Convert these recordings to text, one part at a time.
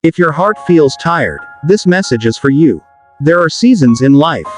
If your heart feels tired, this message is for you. There are seasons in life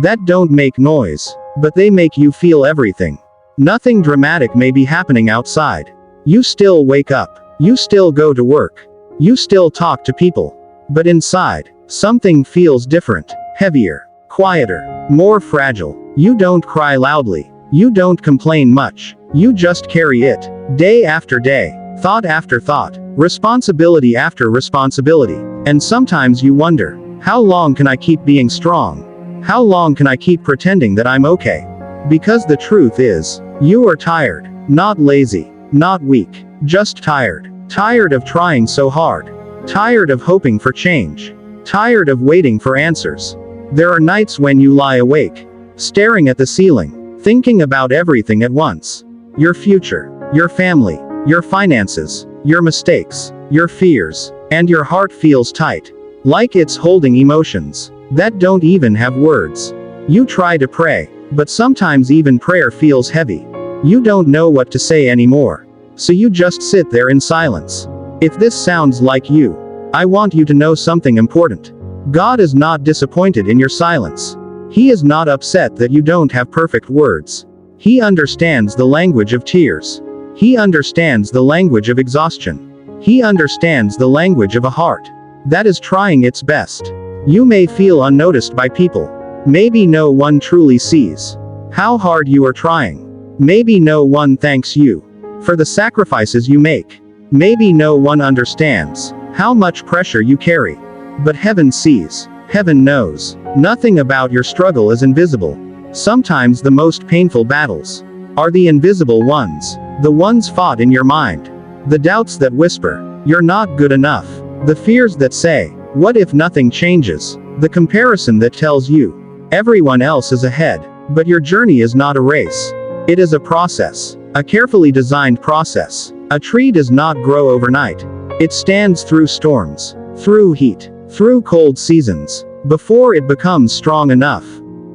that don't make noise, but they make you feel everything. Nothing dramatic may be happening outside. You still wake up. You still go to work. You still talk to people. But inside, something feels different, heavier, quieter, more fragile. You don't cry loudly. You don't complain much. You just carry it, day after day, thought after thought, responsibility after responsibility. And sometimes you wonder, how long can I keep being strong? How long can I keep pretending that I'm okay? Because the truth is, you are tired, not lazy, not weak, just tired. Tired of trying so hard. Tired of hoping for change. Tired of waiting for answers. There are nights when you lie awake, staring at the ceiling, thinking about everything at once. Your future, your family, your finances, your mistakes, your fears, and your heart feels tight, like it's holding emotions that don't even have words. You try to pray, but sometimes even prayer feels heavy. You don't know what to say anymore, so you just sit there in silence. If this sounds like you, I want you to know something important. God is not disappointed in your silence. He is not upset that you don't have perfect words. He understands the language of tears. He understands the language of exhaustion. He understands the language of a heart that is trying its best. You may feel unnoticed by people. Maybe no one truly sees how hard you are trying. Maybe no one thanks you for the sacrifices you make. Maybe no one understands how much pressure you carry. But heaven sees. Heaven knows. Nothing about your struggle is invisible. Sometimes the most painful battles are the invisible ones. The ones fought in your mind. The doubts that whisper, you're not good enough. The fears that say, what if nothing changes? The comparison that tells you, everyone else is ahead. But your journey is not a race. It is a process. A carefully designed process. A tree does not grow overnight. It stands through storms, through heat, through cold seasons, before it becomes strong enough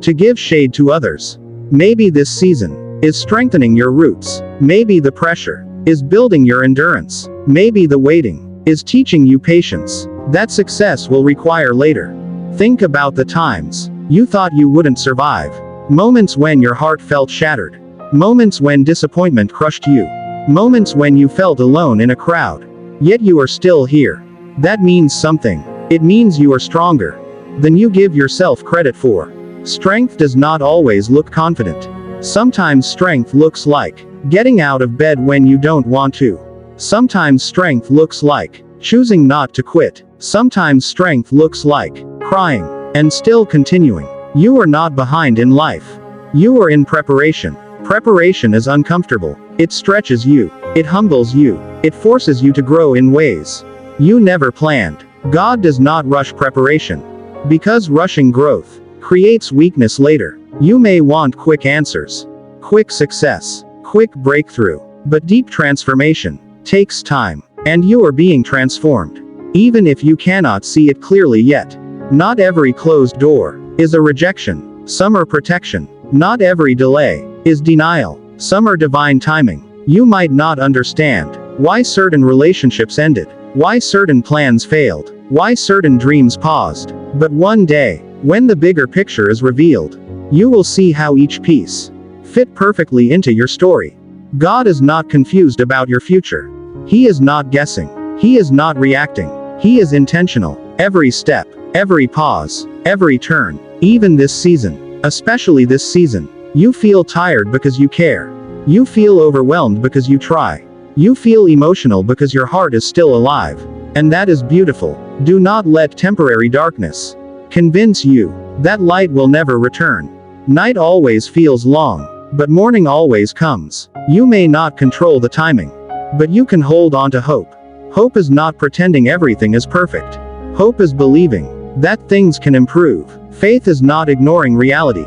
to give shade to others. Maybe this season is strengthening your roots. Maybe the pressure is building your endurance. Maybe the waiting is teaching you patience that success will require later. Think about the times you thought you wouldn't survive. Moments when your heart felt shattered. Moments when disappointment crushed you. Moments when you felt alone in a crowd. Yet you are still here. That means something. It means you are stronger than you give yourself credit for. Strength does not always look confident. Sometimes strength looks like getting out of bed when you don't want to. Sometimes strength looks like choosing not to quit. Sometimes strength looks like crying and still continuing. You are not behind in life. You are in preparation. Preparation is uncomfortable. It stretches you. It humbles you. It forces you to grow in ways you never planned. God does not rush preparation, because rushing growth creates weakness later. You may want quick answers, quick success, quick breakthrough, but deep transformation takes time, and you are being transformed, even if you cannot see it clearly yet. Not every closed door is a rejection. Some are protection. Not every delay is denial. Some are divine timing. You might not understand why certain relationships ended, why certain plans failed, why certain dreams paused. But one day, when the bigger picture is revealed, you will see how each piece fit perfectly into your story. God is not confused about your future. He is not guessing. He is not reacting. He is intentional. Every step, every pause, every turn, even this season, especially this season, you feel tired because you care. You feel overwhelmed because you try. You feel emotional because your heart is still alive. And that is beautiful. Do not let temporary darkness convince you that light will never return. Night always feels long, but morning always comes. You may not control the timing, but you can hold on to hope. Hope is not pretending everything is perfect. Hope is believing that things can improve. Faith is not ignoring reality.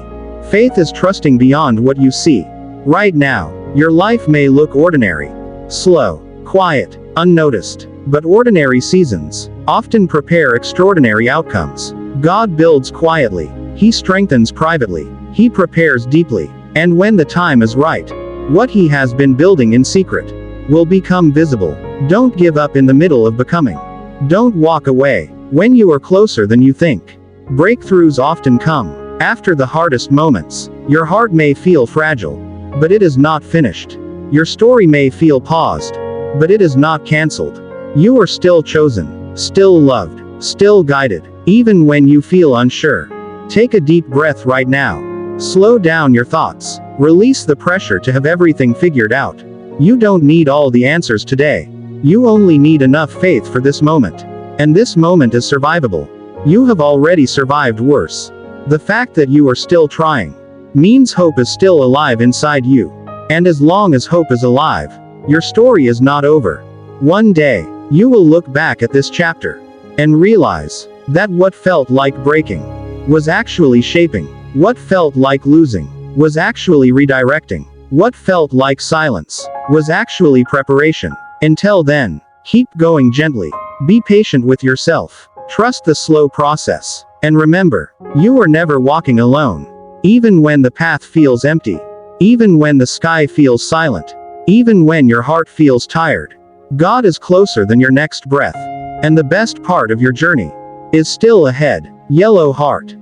Faith is trusting beyond what you see. Right now, your life may look ordinary, slow, quiet, unnoticed. But ordinary seasons often prepare extraordinary outcomes. God builds quietly. He strengthens privately. He prepares deeply. And when the time is right, what He has been building in secret will become visible. Don't give up in the middle of becoming. Don't walk away when you are closer than you think. Breakthroughs often come after the hardest moments. Your heart may feel fragile, but it is not finished. Your story may feel paused, but it is not cancelled. You are still chosen, still loved, still guided, even when you feel unsure. Take a deep breath right now. Slow down your thoughts. Release the pressure to have everything figured out. You don't need all the answers today. You only need enough faith for this moment. And this moment is survivable. You have already survived worse. The fact that you are still trying means hope is still alive inside you. And as long as hope is alive, your story is not over. One day, you will look back at this chapter and realize that what felt like breaking was actually shaping. What felt like losing was actually redirecting. What felt like silence was actually preparation. Until then, keep going gently. Be patient with yourself. Trust the slow process. And remember, you are never walking alone. Even when the path feels empty. Even when the sky feels silent. Even when your heart feels tired. God is closer than your next breath. And the best part of your journey is still ahead. Yellow heart.